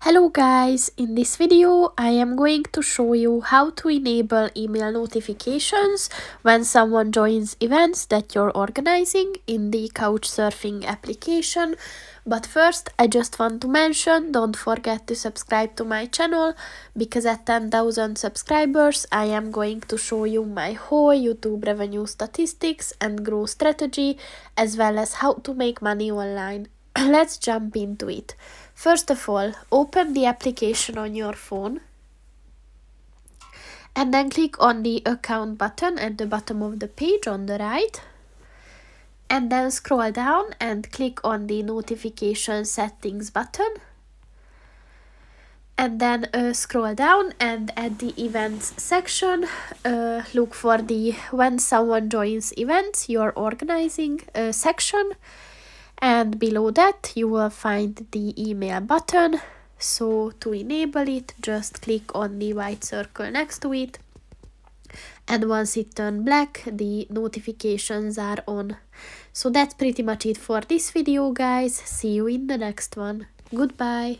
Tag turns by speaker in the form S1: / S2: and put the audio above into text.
S1: Hello guys, in this video I am going to show you how to enable email notifications when someone joins events that you're organizing in the Couchsurfing application. But first I just want to mention, don't forget to subscribe to my channel, because at 10,000 subscribers I am going to show you my whole YouTube revenue statistics and growth strategy, as well as how to make money online. Let's jump into it. First of all, open the application on your phone and then click on the account button at the bottom of the page on the right, and then scroll down and click on the notification settings button, and then scroll down and at the events section look for the when someone joins events you're organizing section. And below that you will find the email button. So to enable it, just click on the white circle next to it, and once it turns black, the notifications are on. So that's pretty much it for this video, guys. See you in the next one. Goodbye.